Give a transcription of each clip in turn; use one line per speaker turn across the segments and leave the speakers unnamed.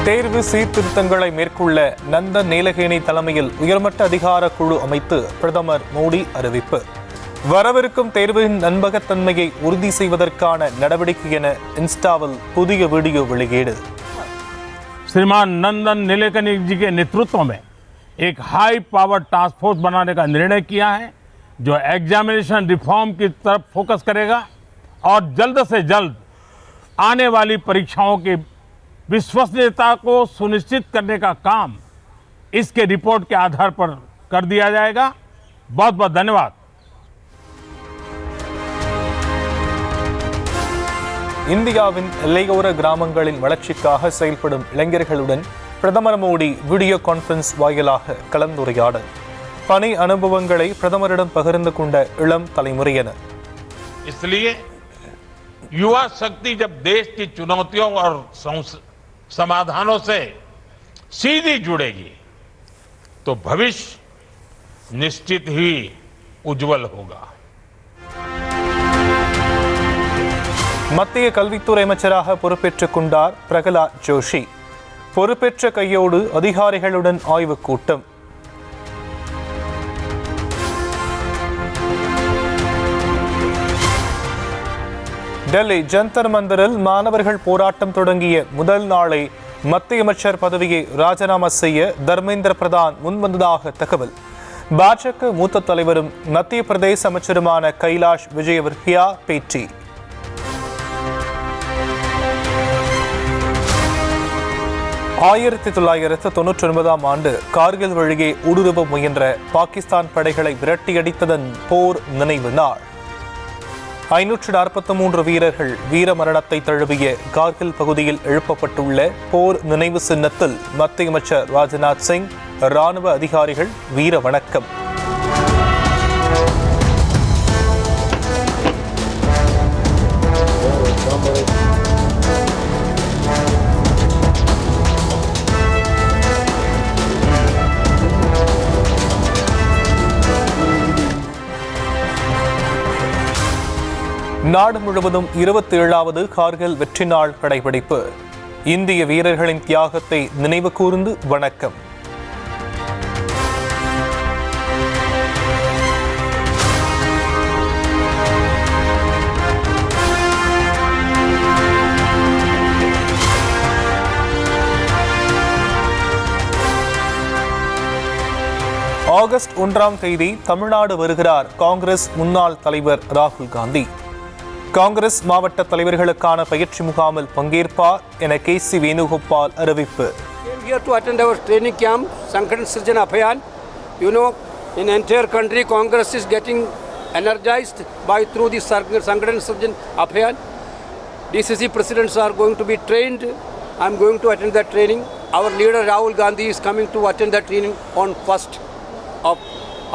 தேர்வு சீர்திருத்தங்களை மேற்கொள்ள நந்தன் நீலகேணி தலைமையில் உயர்மட்ட அதிகார குழு அமைத்து பிரதமர் மோடி அறிவிப்பு. வரவிருக்கும் தேர்வின் நம்பகத்தன்மையை உறுதி செய்வதற்கான நடவடிக்கை என இன்ஸ்டாவில் புதிய வீடியோ வெளியீடு.
श्रीमान नंदन नीलेकनी जी के नेतृत्व में एक हाई पावर टास्क फोर्स बनाने का निर्णय किया है जो एग्जामिनेशन रिफॉर्म की तरफ फोकस करेगा और जल्द से जल्द आने वाली परीक्षाओं की विश्वसनीयता को सुनिश्चित करने का काम इसके रिपोर्ट के आधार पर कर दिया जाएगा. बहुत बहुत धन्यवाद.
இந்தியாவின் எல்லையோர கிராமங்களின் வளர்ச்சிக்காக செயல்படும் இளைஞர்களுடன் பிரதமர் மோடி வீடியோ கான்ஃபரன்ஸ் வாயிலாக கலந்துரையாடல். பணி அனுபவங்களை பிரதமரிடம் பகிர்ந்து கொண்ட இளம் தலைமுறையினர்.
इसलिए युवा शक्ति जब देश की चुनौतियों और समाधानों से सीधी जुड़ेगी तो भविष्य निश्चित ही उज्जवल होगा.
மத்திய கல்வித்துறை அமைச்சராக பொறுப்பேற்றுக் கொண்டார் பிரகலாத் ஜோஷி. பொறுப்பேற்ற கையோடு அதிகாரிகளுடன் ஆய்வுக் கூட்டம். டெல்லி ஜந்தர் மந்தரில் மாணவர்கள் போராட்டம் தொடங்கிய முதல் நாளை மத்திய அமைச்சர் பதவியை ராஜினாமா செய்ய தர்மேந்திர பிரதான் முன்வந்ததாக தகவல். பாஜக மூத்த தலைவரும் மத்திய பிரதேச அமைச்சருமான கைலாஷ் விஜயவர்கியா பேட்டி. 1999 ஆண்டு கார்கில் வழியே ஊடுருவ முயன்ற பாகிஸ்தான் படைகளை விரட்டியடித்ததன் போர் நினைவு நாள். 543 வீரர்கள் வீரமரணத்தை தழுவிய கார்கில் பகுதியில் எழுப்பப்பட்டுள்ள போர் நினைவு சின்னத்தில் மத்திய அமைச்சர் ராஜ்நாத் சிங், ராணுவ அதிகாரிகள் வீர வணக்கம். நாடு முழுவதும் 27வது கார்கில் வெற்றி நாள் கடைபிடிப்பு. இந்திய வீரர்களின் தியாகத்தை நினைவு கூர்ந்து வணக்கம். ஆகஸ்ட் 1ஆம் தேதி தமிழ்நாடு வருகிறார் காங்கிரஸ் முன்னாள் தலைவர் ராகுல் காந்தி. காங்கிரஸ் மாவட்ட தலைவர்களுக்கான பயிற்சி முகாமில் பங்கேற்பார் என KC வேணுகோபால் அறிவிப்பு.
Here to attend our training camp, Sankaran Sirjan Abhiyan. You know, in entire country, Congress is getting energized through the Sankaran Sirjan Abhiyan. DCC presidents are going to be trained. I am going to attend that training. Our leader Rahul Gandhi is coming to attend that training on 1st of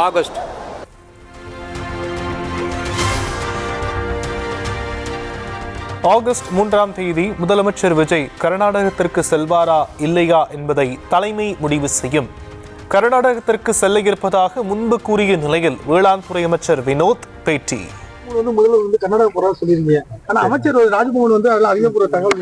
August.
August 3ஆம் தேதி முதலமைச்சர் விஜய் கர்நாடகத்திற்கு செல்வாரா இல்லையா என்பதை தலைமை முடிவு செய்யும். கர்நாடகத்திற்கு செல்ல இருப்பதாக முன்பு கூறிய நிலையில் வேளாண் துறை அமைச்சர் வினோத் பேட்டி.
முதல்ல கர்நாடகா போறதா சொல்லிருந்தீங்க. ஆனா அமைச்சர் ராஜ்பவன் அதுல அதிகபூர்வ தகவல்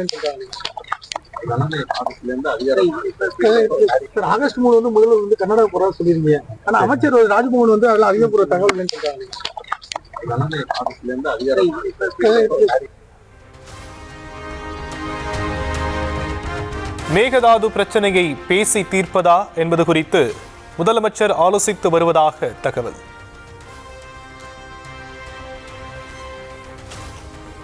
ஆகஸ்ட் 3 முதல்ல கர்நாடகா போறதா சொல்லிருந்தீங்க. ஆனா அமைச்சர் ராஜ்பவன் அதுல அதிகபூர்வ தகவல்
மேகதாது பிரச்சனையை பேசி தீர்ப்பதா என்பது குறித்து முதலமைச்சர் ஆலோசித்து வருவதாக தகவல்.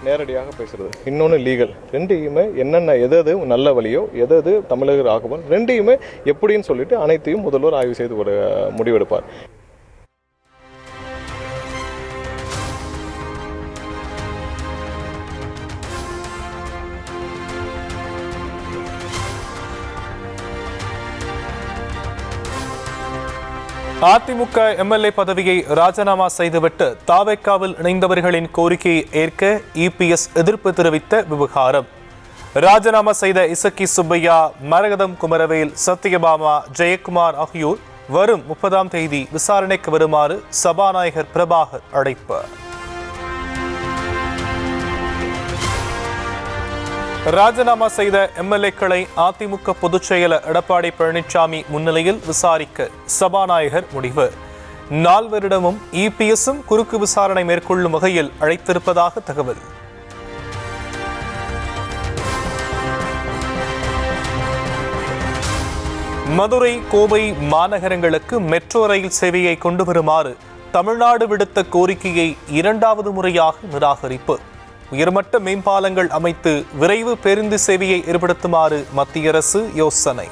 நேரடியாக பேசுறது, இன்னொன்று லீகல், ரெண்டையுமே என்னென்ன எது நல்ல வழியோ எது தமிழக ராகவன் ரெண்டையுமே எப்படின்னு சொல்லிட்டு அனைத்தையும் முதல்வர் ஆய்வு செய்து ஒரு முடிவெடுப்பார்.
அதிமுக MLA பதவியை ராஜினாமா செய்துவிட்டு தாவேக்காவில் இணைந்தவர்களின் கோரிக்கையை ஏற்க EPS எதிர்ப்பு தெரிவித்த விவகாரம். ராஜினாமா செய்த இசக்கி சுப்பையா, மரகதம் குமரவேல், சத்யபாமா, ஜெயக்குமார் ஆகியோர் வரும் 30ஆம் தேதி விசாரணைக்கு வருமாறு சபாநாயகர் பிரபாகர் அழைப்பு. ராஜினாமா செய்த எம்எல்ஏக்களை அதிமுக பொதுச் செயலர் எடப்பாடி பழனிசாமி முன்னிலையில் விசாரிக்க சபாநாயகர் முடிவு. நால்வரிடமும் இபிஎஸும் குறுக்கு விசாரணை மேற்கொள்ளும் வகையில் அழைத்திருப்பதாக தகவல். மதுரை, கோவை மாநகரங்களுக்கு மெட்ரோ ரயில் சேவையை கொண்டு வருமாறு தமிழ்நாடு விடுத்த கோரிக்கையை இரண்டாவது முறையாக நிராகரிப்பு. உயர்மட்ட மேம்பாலங்கள் அமைத்து விரைவு பேருந்து சேவையை ஏற்படுத்துமாறு மத்திய அரசு யோசனை.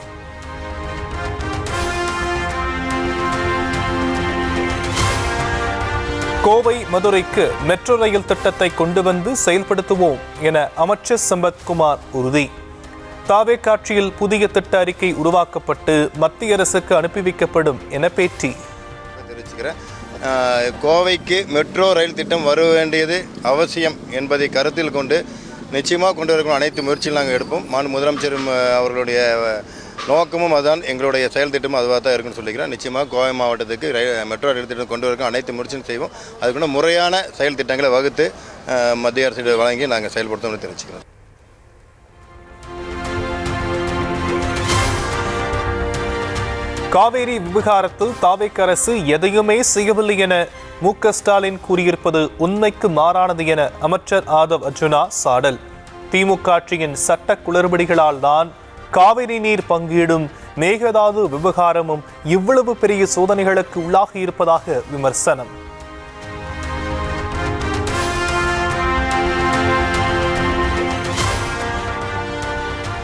கோவை, மதுரைக்கு மெட்ரோ ரயில் திட்டத்தை கொண்டு வந்து செயல்படுத்துவோம் என அமைச்சர் சம்பத்குமார் உறுதி. தாவே காட்சியில் புதிய திட்ட அறிக்கை உருவாக்கப்பட்டு மத்திய அரசுக்கு அனுப்பி வைக்கப்படும் என பேட்டி.
கோவைக்கு மெட்ரோ ரயில் திட்டம் வர வேண்டியது அவசியம் என்பதை கருத்தில் கொண்டு நிச்சயமாக கொண்டு வரக்கூடிய அனைத்து முயற்சிகள் நாங்கள் எடுப்போம். முதலமைச்சர் அவர்களுடைய நோக்கமும் அதுதான், எங்களுடைய செயல் திட்டமும் அதுவாக தான் இருக்குன்னு சொல்லிக்கிறேன். நிச்சயமாக கோவை மாவட்டத்துக்கு மெட்ரோ ரயில் திட்டம் கொண்டு வரக்கும் அனைத்து முயற்சியும் செய்வோம். அதுக்குள்ள முறையான செயல் திட்டங்களை வகுத்து மத்திய அரசு வழங்கி நாங்கள் செயல்படுத்தணும்னு தெரிவிச்சுக்கிறோம்.
காவேரி விவகாரத்தில் தாவேக் அரசு எதையுமே செய்யவில்லை என மு.க. ஸ்டாலின் கூறியிருப்பது உண்மைக்கு மாறானது என அமைச்சர் ஆதவ் அர்ஜுனா சாடல். திமுக ஆட்சியின் சட்ட குளறுபடிகளால் தான் காவிரி நீர் பங்கீடும் மேகதாது விவகாரமும் இவ்வளவு பெரிய சோதனைகளுக்கு உள்ளாகி இருப்பதாக விமர்சனம்.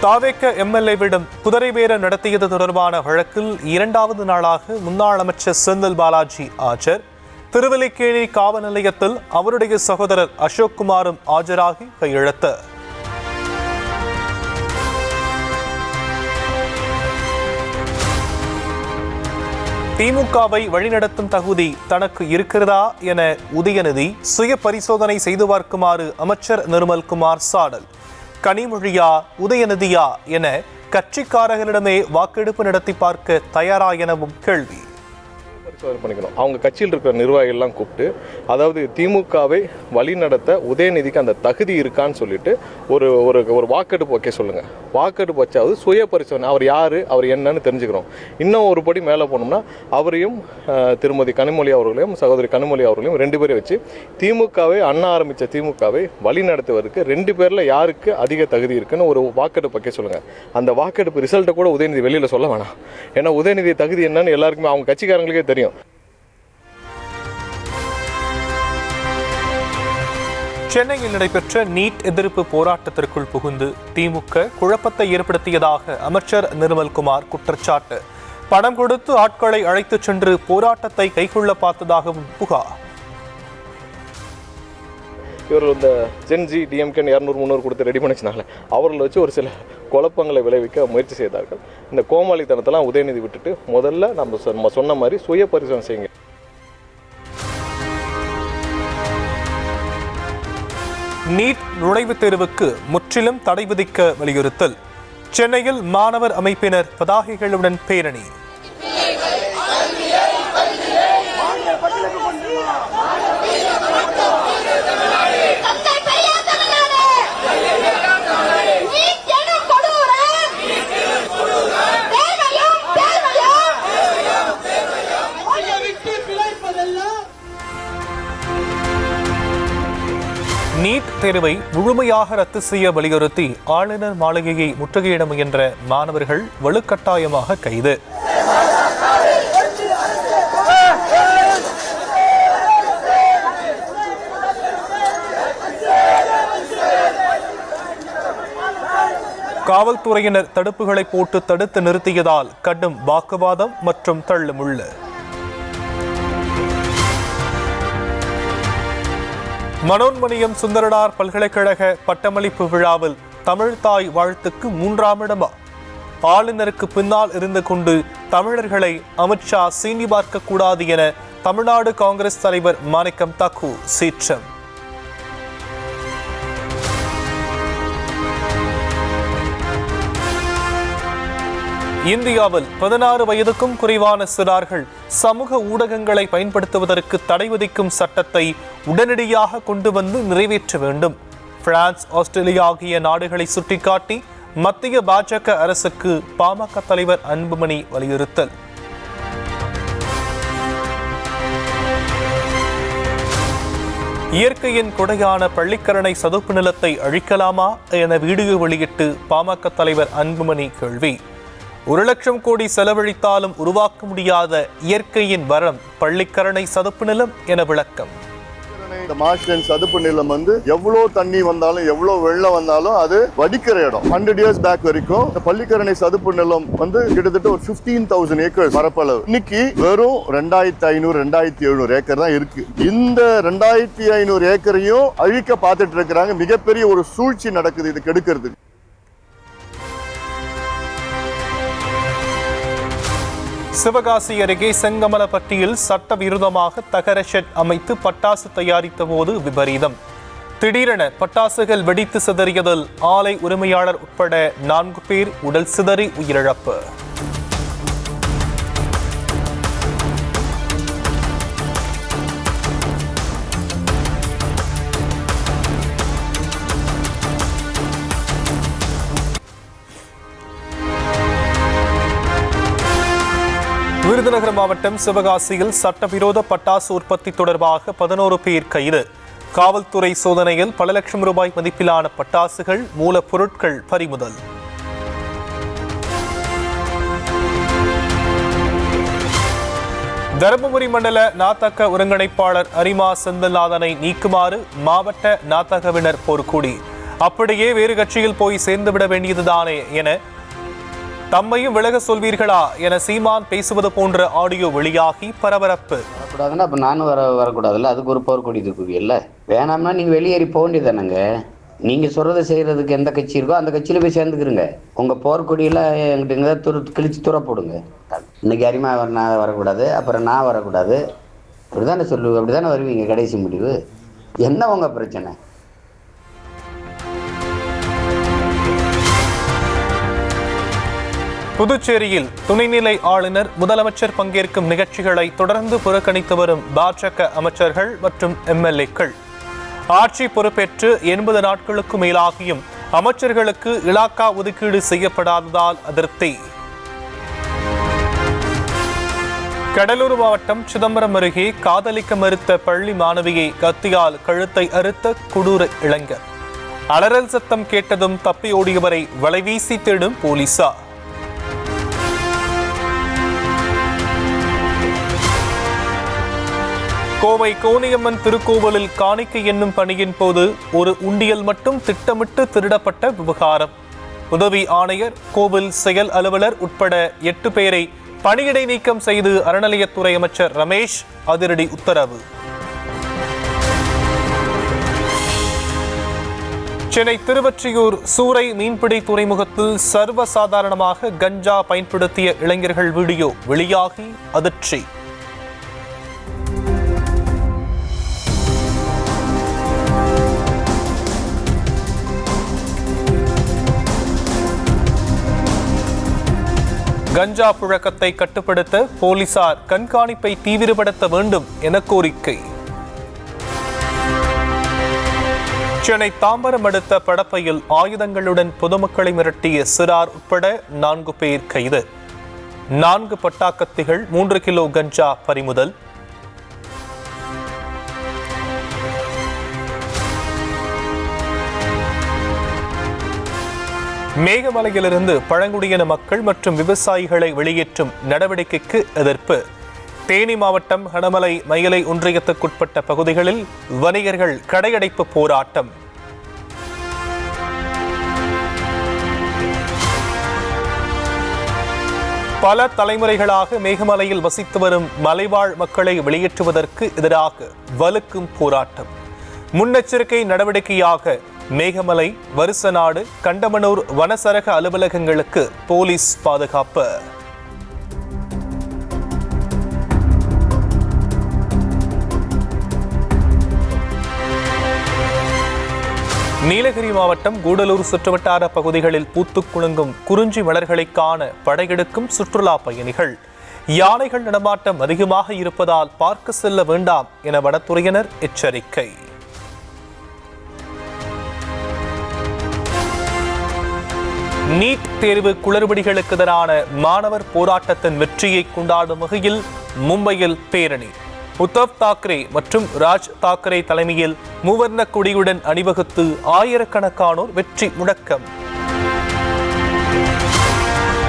தாவேக எம்எல்ஏவிடம் குதிரை பேரம் நடத்தியது தொடர்பான வழக்கில் இரண்டாவது நாளாக முன்னாள் அமைச்சர் செந்தில் பாலாஜி ஆஜர். திருவல்லிக்கேணி காவல் நிலையத்தில் அவருடைய சகோதரர் அசோக் குமாரும் ஆஜராகி கையெழுத்து. திமுகவை வழிநடத்தும் தகுதி தனக்கு இருக்கிறதா என உதயநிதி சுய பரிசோதனை செய்து பார்க்குமாறு அமைச்சர் நிர்மல்குமார் சாடல். கனிமொழியா உதயநிதியா என கட்சிக்காரர்களிடமே வாக்கெடுப்பு நடத்தி பார்க்க தயாரா எனவும் கேள்வி.
பண்ணிக்கணும். அவங்க கட்சியில் இருக்கிற நிர்வாகிகள்லாம் கூப்பிட்டு, அதாவது திமுகவை வழி நடத்த உதயநிதிக்கு அந்த தகுதி இருக்கான்னு சொல்லிட்டு ஒரு ஒரு ஒரு வாக்கெடுப்பு வைக்க சொல்லுங்க. வாக்கெடுப்பு வச்சாவது சுய பரிசோதனை, அவர் யாரு, அவர் என்னன்னு தெரிஞ்சுக்கிறோம். இன்னும் ஒரு படி மேலே போனோம்னா அவரையும் திருமதி கனிமொழி அவர்களையும் சகோதரி கனிமொழி அவர்களையும் ரெண்டு பேரை வச்சு திமுகவை அண்ணா ஆரம்பித்த திமுகவை வழி நடத்துவதற்கு ரெண்டு பேரில் யாருக்கு அதிக தகுதி இருக்குன்னு ஒரு வாக்கெடுப்பு வைக்க சொல்லுங்க. அந்த வாக்கெடுப்பு ரிசல்ட்டை கூட உதயநிதி வெளியில் சொல்ல வேணாம். ஏன்னா உதயநிதி தகுதி என்னன்னு எல்லாருக்குமே அவங்க கட்சிக்காரங்களுக்கே தெரியும்.
சென்னையில் நடைபெற்ற நீட் எதிர்ப்பு போராட்டத்திற்குள் புகுந்து திமுக குழப்பத்தை ஏற்படுத்தியதாக அமைச்சர் நிர்மல்குமார் குற்றச்சாட்டு. பணம் கொடுத்து ஆட்களை அழைத்துச் சென்று போராட்டத்தை கைகொள்ள பார்த்ததாகவும் புகார்.
இவர் இந்த ஜென்ஜி டிஎம்கே 200-300 கொடுத்து ரெடி பண்ணிச்சினால அவர்களை வச்சு ஒரு சில குழப்பங்களை விளைவிக்க முயற்சி செய்தார்கள். இந்த கோமாளித்தனத்தெல்லாம் உதயநிதி விட்டுட்டு முதல்ல நம்ம சொன்ன மாதிரி சுய பரிசோதனை செய்யுங்க.
நீட் நுழைவுத் தேர்வுக்கு முற்றிலும் தடை விதிக்க வலியுறுத்தல். சென்னையில் மாணவர் அமைப்பினர் பதாகைகளுடன் பேரணி. நீட் தேர்வை முழுமையாக ரத்து செய்ய வலியுறுத்தி ஆளுநர் மாளிகையை முற்றுகையிட முயன்ற மாணவர்கள் வலுக்கட்டாயமாக கைது. காவல்துறையினர் தடுப்புகளை போட்டு தடுத்து நிறுத்தியதால் கடும் வாக்குவாதம் மற்றும் தள்ளுமுள்ளு. மனோன்மணியம் சுந்தரனார் பல்கலைக்கழக பட்டமளிப்பு விழாவில் தமிழ் தாய் வாழ்த்துக்கு 3ஆம் இடமா? ஆளுநருக்கு பின்னால் இருந்து கொண்டு தமிழர்களை அமித்ஷா சீனி பார்க்க கூடாது என தமிழ்நாடு காங்கிரஸ் தலைவர் மாணிக்கம் தாக்கூ சீற்றம். இந்தியாவில் 16 வயதுக்கும் குறைவான சிறார்கள் சமூக ஊடகங்களை பயன்படுத்துவதற்கு தடை விதிக்கும் சட்டத்தை உடனடியாக கொண்டு வந்து நிறைவேற்ற வேண்டும். பிரான்ஸ், ஆஸ்திரேலியா ஆகிய நாடுகளை சுட்டிக்காட்டி மத்திய பாஜக அரசுக்கு பாமக தலைவர் அன்புமணி வலியுறுத்தல். இயற்கையின் கொடையான பள்ளிக்கரணை சதுப்பு நிலத்தை அழிக்கலாமா என வீடியோ வெளியிட்டு பாமக தலைவர் அன்புமணி கேள்வி. 1 லட்சம் கோடி செலவழித்தாலும் உருவாக்க முடியாத இயற்கையின் வரம் பள்ளிக்கரணை சதுப்பு நிலம் என விளக்கம்.
இந்த மார்ஷ்லேண்ட் சதுப்பு நிலம் எவ்வளோ தண்ணி வந்தாலும் எவ்வளோ வெள்ளம் வந்தாலும் அது வடிக்கிற இடம். 100 years பேக் வரைக்கும் இந்த பள்ளிக்கரணை சதுப்பு நிலம் கிட்டத்தட்ட ஒரு 15,000 ஏக்கர் பரப்பளவு. இன்னைக்கு வெறும் 2,500 2,700 ஏக்கர் தான் இருக்கு. இந்த 2,500 ஏக்கரையும் அழிக்க பார்த்துட்டு இருக்கிறாங்க. மிகப்பெரிய ஒரு சூழ்ச்சி நடக்குது இது கெடுக்கிறதுக்கு.
சிவகாசி அருகே செங்கமலப்பட்டியில் சட்டவிரோதமாக தகர ஷெட் அமைத்து பட்டாசு தயாரித்த போது விபரீதம். திடீரென பட்டாசுகள் வெடித்து சிதறியதில் ஆலை உரிமையாளர் உட்பட 4 பேர் உடல் சிதறி உயிரிழப்பு. விருதுநகர் மாவட்டம் சிவகாசியில் சட்டவிரோத பட்டாசு உற்பத்தி தொடர்பாக 11 பேர் கைது. காவல்துறை சோதனையில் பல லட்சம் ரூபாய் மதிப்பிலான பட்டாசுகள், மூலப்பொருட்கள் பறிமுதல். தருமபுரி மண்டல நாதக ஒருங்கிணைப்பாளர் அரிமா செந்தில்நாதனை நீக்குமாறு மாவட்ட நாதகவினர் போர்க்கூடி. அப்படியே வேறு கட்சியில் போய் சேர்ந்துவிட வேண்டியதுதானே என தம்மையும் விலக சொல்வீர்களா என சீமான் பேசுவது போன்ற ஆடியோ வெளியாகி பரபரப்பு.
வரக்கூடாதுன்னா அப்போ நானும் வரக்கூடாதுல்ல, அதுக்கு ஒரு போர்க்கொடி தூக்குவீல்ல. வேணாம்னா நீங்கள் வெளியேறி போக வேண்டியதானங்க. நீங்கள் சொல்கிறத செய்கிறதுக்கு எந்த கட்சி இருக்கோ அந்த கட்சியில் போய் சேர்ந்துக்கிறங்க. உங்கள் போர்க்கொடியெல்லாம் எங்கிட்ட கிழிச்சு துற போடுங்க. இன்னைக்கு அரிமா நான் வரக்கூடாது, அப்புறம் நான் வரக்கூடாது, அப்படி தானே சொல்லுவேன். அப்படி தானே வருவீங்க கடைசி முடிவு. என்ன உங்கள் பிரச்சனை?
புதுச்சேரியில் துணைநிலை ஆளுநர், முதலமைச்சர் பங்கேற்கும் நிகழ்ச்சிகளை தொடர்ந்து புறக்கணித்து வரும் பாஜக அமைச்சர்கள் மற்றும் எம்எல்ஏக்கள். ஆட்சி பொறுப்பேற்று 80 நாட்களுக்கு மேலாகியும் அமைச்சர்களுக்கு இலாக்கா ஒதுக்கீடு செய்யப்படாததால் அதிருப்தி. கடலூர் மாவட்டம் சிதம்பரம் அருகே காதலிக்க மறுத்த பள்ளி மாணவியை கத்தியால் கழுத்தை அறுத்த கொடூர இளைஞர். அலறல் சத்தம் கேட்டதும் தப்பி ஓடியவரை வலைவீசி தேடும் போலீசார். கோவை கோனியம்மன் திருக்கோவிலில் காணிக்கை என்னும் பணியின் போது ஒரு உண்டியல் மட்டும் திட்டமிட்டு திருடப்பட்ட விவகாரம். உதவி ஆணையர், கோவில் செயல் அலுவலர் உட்பட 8 பேரை பணியிடை நீக்கம் செய்து அறநிலையத்துறை அமைச்சர் ரமேஷ் அதிரடி உத்தரவு. சென்னை திருவொற்றியூர் சூறை மீன்பிடி துறைமுகத்தில் சர்வசாதாரணமாக கஞ்சா பயன்படுத்திய இளைஞர்கள் வீடியோ வெளியாகி அதிர்ச்சி. கஞ்சா புழக்கத்தை கட்டுப்படுத்த போலீசார் கண்காணிப்பை தீவிரப்படுத்த வேண்டும் என கோரிக்கை. சென்னை தாம்பரம் அடுத்த படப்பையில் ஆயுதங்களுடன் பொதுமக்களை மிரட்டிய சிறார் உட்பட 4 பேர் கைது. 4 பட்டாக்கத்திகள், 3 கிலோ கஞ்சா பறிமுதல். மேகமலையிலிருந்து பழங்குடியின மக்கள் மற்றும் விவசாயிகளை வெளியேற்றும் நடவடிக்கைக்கு எதிர்ப்பு. தேனி மாவட்டம் ஹனமலை மயிலை ஒன்றியத்துக்குட்பட்ட பகுதிகளில் வணிகர்கள் கடையடைப்பு போராட்டம். பல தலைமுறைகளாக மேகமலையில் வசித்து வரும் மலைவாழ் மக்களை வெளியேற்றுவதற்கு எதிராக வலுக்கும் போராட்டம். முன்னெச்சரிக்கை நடவடிக்கையாக மேகமலை, வருசநாடு, கண்டமனூர் வனசரக அலுவலகங்களுக்கு போலீஸ் பாதுகாப்பு. நீலகிரி மாவட்டம் கூடலூர் சுற்றுவட்டார பகுதிகளில் பூத்துக் குலுங்கும் குறிஞ்சி மலர்களை காண படையெடுக்கும் சுற்றுலா பயணிகள். யானைகள் நடமாட்டம் அதிகமாக இருப்பதால் பார்க்க செல்ல வேண்டாம் என வனத்துறையினர் எச்சரிக்கை. நீட் தேர்வு குளறுபடிகளுக்கு எதிரான மாணவர் போராட்டத்தின் வெற்றியை கொண்டாடும் வகையில் மும்பையில் பேரணி. உத்தவ் தாக்கரே மற்றும் ராஜ் தாக்கரே தலைமையில் மூவர்ண கொடியுடன் அணிவகுத்து ஆயிரக்கணக்கானோர் வெற்றி முழக்கம்.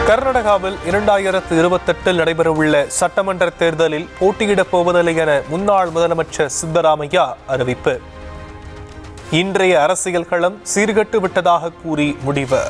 கர்நாடகாவில் 2028 நடைபெறவுள்ள சட்டமன்ற தேர்தலில் போட்டியிடப் போவதில்லை என முன்னாள் முதலமைச்சர் சித்தராமையா அறிவிப்பு. இன்றைய அரசியல் களம் சீர்கெட்டு விட்டதாக கூறி முடிவு.